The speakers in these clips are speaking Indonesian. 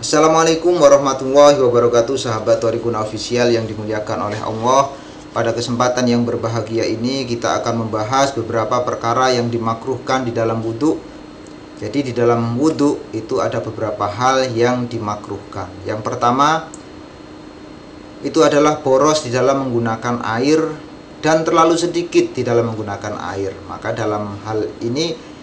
Assalamualaikum warahmatullahi wabarakatuh, sahabat Thorikuna Official yang dimuliakan oleh Allah. Pada kesempatan yang berbahagia ini kita akan membahas beberapa perkara yang dimakruhkan di dalam wudhu. Jadi di dalam wudhu itu ada beberapa hal yang dimakruhkan. Yang pertama itu adalah boros di dalam menggunakan air dan terlalu sedikit di dalam menggunakan air. Maka dalam hal ini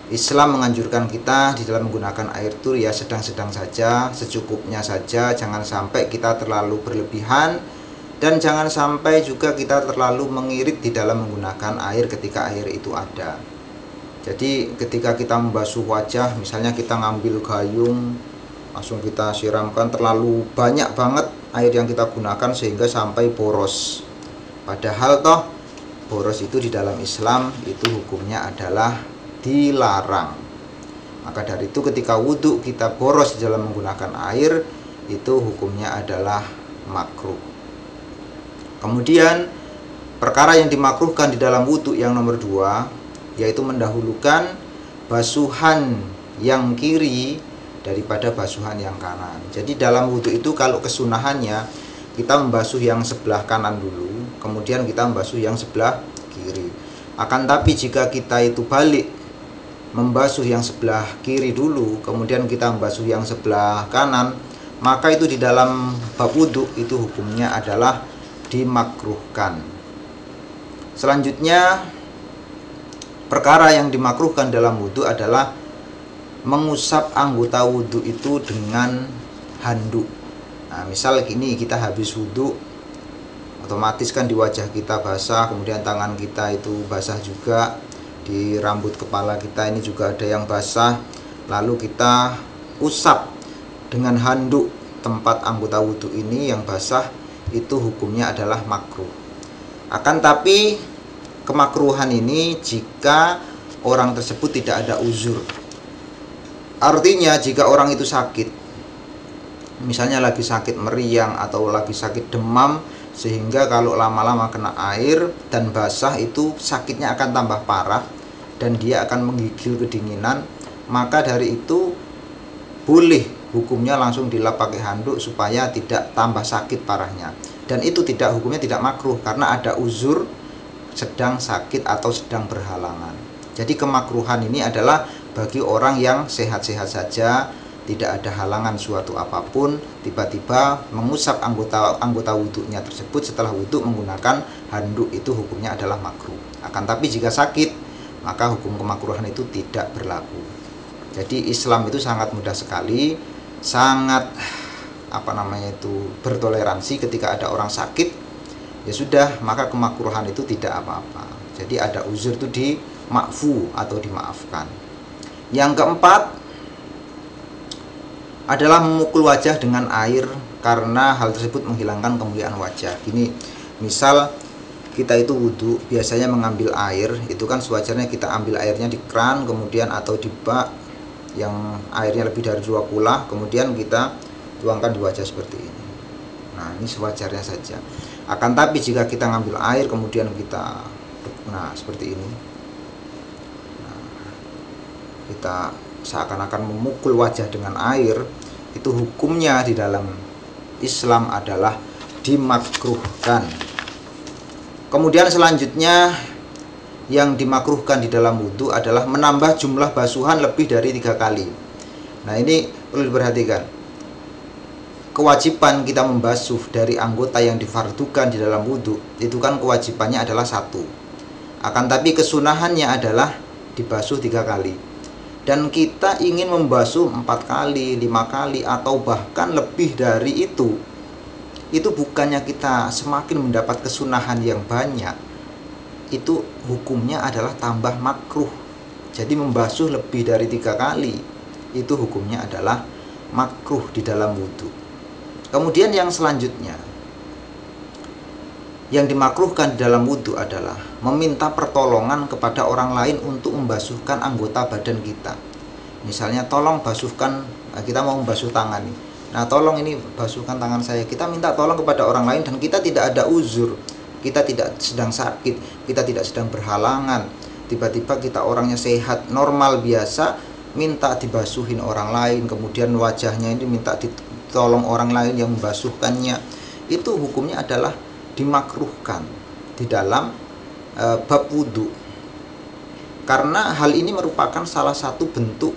Islam menganjurkan kita di dalam menggunakan air itu ya sedang-sedang saja, secukupnya saja, jangan sampai kita terlalu berlebihan dan jangan sampai juga kita terlalu mengirit di dalam menggunakan air ketika air itu ada. Jadi ketika kita membasuh wajah, misalnya kita ngambil gayung, langsung kita siramkan, terlalu banyak banget air yang kita gunakan sehingga sampai boros. Padahal toh boros itu di dalam Islam itu hukumnya adalah dilarang. Maka dari itu ketika wudhu kita boros di dalam menggunakan air, itu hukumnya adalah makruh. Kemudian perkara yang dimakruhkan di dalam wudhu yang nomor 2, yaitu mendahulukan basuhan yang kiri daripada basuhan yang kanan. Jadi dalam wudhu itu kalau kesunahannya kita membasuh yang sebelah kanan dulu, kemudian kita membasuh yang sebelah kiri. Akan tapi jika kita itu balik, membasuh yang sebelah kiri dulu, kemudian kita membasuh yang sebelah kanan, maka itu di dalam bab wudhu itu hukumnya adalah dimakruhkan. Selanjutnya, perkara yang dimakruhkan dalam wudhu adalah mengusap anggota wudhu itu dengan handuk. Nah, misal ini kita habis wudhu, otomatis kan di wajah kita basah, kemudian tangan kita itu basah juga, di rambut kepala kita ini juga ada yang basah, lalu kita usap dengan handuk tempat anggota wudhu ini yang basah, itu hukumnya adalah makruh. Akan tapi kemakruhan ini jika orang tersebut tidak ada uzur. Artinya jika orang itu sakit, misalnya lagi sakit meriang atau lagi sakit demam, sehingga kalau lama-lama kena air dan basah itu sakitnya akan tambah parah dan dia akan menggigil kedinginan, maka dari itu boleh hukumnya langsung dilap pakai handuk supaya tidak tambah sakit parahnya. Dan itu hukumnya tidak makruh karena ada uzur, sedang sakit atau sedang berhalangan. Jadi kemakruhan ini adalah bagi orang yang sehat-sehat saja, tidak ada halangan suatu apapun, tiba-tiba mengusap anggota wudhunya tersebut setelah wudhu menggunakan handuk, itu hukumnya adalah makruh. Akan tapi jika sakit, maka hukum kemakruhan itu tidak berlaku. Jadi Islam itu sangat mudah sekali, sangat bertoleransi. Ketika ada orang sakit, ya sudah, maka kemakruhan itu tidak apa-apa. Jadi ada uzur itu dimakfu atau dimaafkan. Yang keempat adalah memukul wajah dengan air karena hal tersebut menghilangkan kemuliaan wajah. Gini, misal kita itu wudhu, biasanya mengambil air, itu kan sewajarnya kita ambil airnya di keran, kemudian atau di bak yang airnya lebih dari 2 kula, kemudian kita tuangkan di wajah seperti ini. Nah, ini sewajarnya saja. Akan tapi jika kita ngambil air, kemudian kita, seperti ini, kita seakan-akan memukul wajah dengan air, itu hukumnya di dalam Islam adalah dimakruhkan. Kemudian selanjutnya yang dimakruhkan di dalam wudhu adalah menambah jumlah basuhan lebih dari 3 kali. Nah, ini perlu diperhatikan. Kewajiban kita membasuh dari anggota yang difardukan di dalam wudhu itu kan kewajibannya adalah 1. Akan tapi kesunahannya adalah dibasuh 3 kali. Dan kita ingin membasuh 4 kali, 5 kali, atau bahkan lebih dari itu bukannya kita semakin mendapat kesunahan yang banyak, itu hukumnya adalah tambah makruh. Jadi membasuh lebih dari 3 kali itu hukumnya adalah makruh di dalam wudhu. Kemudian yang selanjutnya yang dimakruhkan di dalam wudhu adalah meminta pertolongan kepada orang lain untuk membasuhkan anggota badan kita. Misalnya, tolong basuhkan, kita mau membasuh tangan nih. Nah, tolong ini basuhkan tangan saya. Kita minta tolong kepada orang lain dan kita tidak ada uzur. Kita tidak sedang sakit, kita tidak sedang berhalangan. Tiba-tiba kita orangnya sehat, normal, biasa, minta dibasuhin orang lain, kemudian wajahnya ini minta ditolong orang lain yang membasuhkannya, itu hukumnya adalah dimakruhkan di dalam bab wudhu, karena hal ini merupakan salah satu bentuk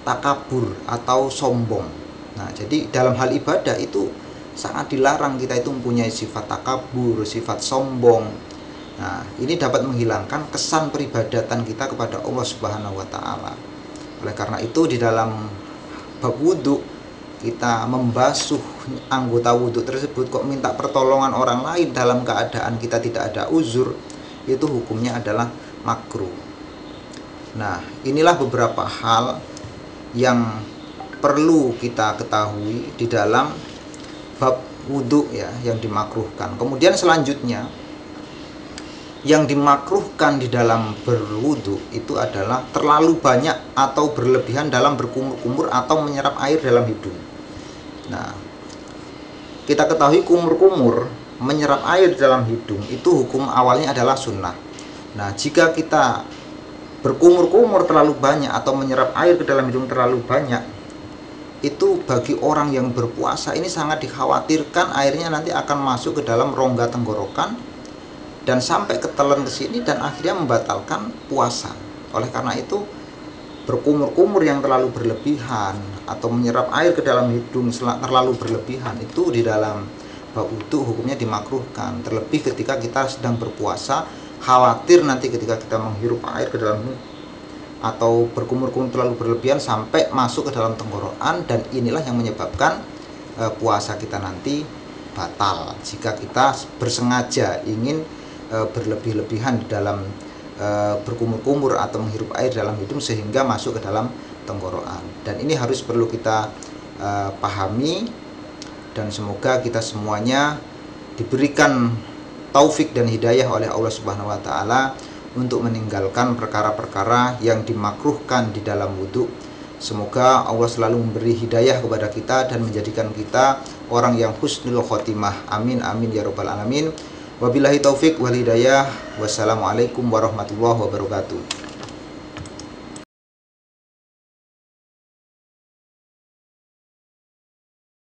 takabur atau sombong. Nah, jadi dalam hal ibadah itu sangat dilarang kita itu mempunyai sifat takabur, sifat sombong. Nah, ini dapat menghilangkan kesan peribadatan kita kepada Allah Subhanahu wa taala. Oleh karena itu di dalam bab wudhu, kita membasuh anggota wudhu tersebut kok minta pertolongan orang lain dalam keadaan kita tidak ada uzur, itu hukumnya adalah makruh. Nah, inilah beberapa hal yang perlu kita ketahui di dalam bab wudhu ya, yang dimakruhkan. Kemudian selanjutnya, yang dimakruhkan di dalam berwudu itu adalah terlalu banyak atau berlebihan dalam berkumur-kumur atau menyerap air dalam hidung. Nah, kita ketahui kumur-kumur, menyerap air dalam hidung itu hukum awalnya adalah sunnah. Nah, jika kita berkumur-kumur terlalu banyak atau menyerap air ke dalam hidung terlalu banyak, itu bagi orang yang berpuasa ini sangat dikhawatirkan airnya nanti akan masuk ke dalam rongga tenggorokan dan sampai ketelan ke sini dan akhirnya membatalkan puasa. Oleh karena itu, berkumur-kumur yang terlalu berlebihan atau menyerap air ke dalam hidung terlalu berlebihan itu di dalam bab wudu hukumnya dimakruhkan. Terlebih ketika kita sedang berpuasa, khawatir nanti ketika kita menghirup air ke dalam atau berkumur-kumur terlalu berlebihan sampai masuk ke dalam tenggorokan, dan inilah yang menyebabkan puasa kita nanti batal jika kita bersengaja ingin berlebih-lebihan di dalam berkumur-kumur atau menghirup air dalam hidung sehingga masuk ke dalam tenggorokan. Dan ini harus perlu kita pahami, dan semoga kita semuanya diberikan taufik dan hidayah oleh Allah Subhanahu wa taala untuk meninggalkan perkara-perkara yang dimakruhkan di dalam wudhu. Semoga Allah selalu memberi hidayah kepada kita dan menjadikan kita orang yang husnul khotimah. Amin amin ya rabbal alamin. Wabillahi taufik wal hidayah. Wassalamualaikum warahmatullahi wabarakatuh.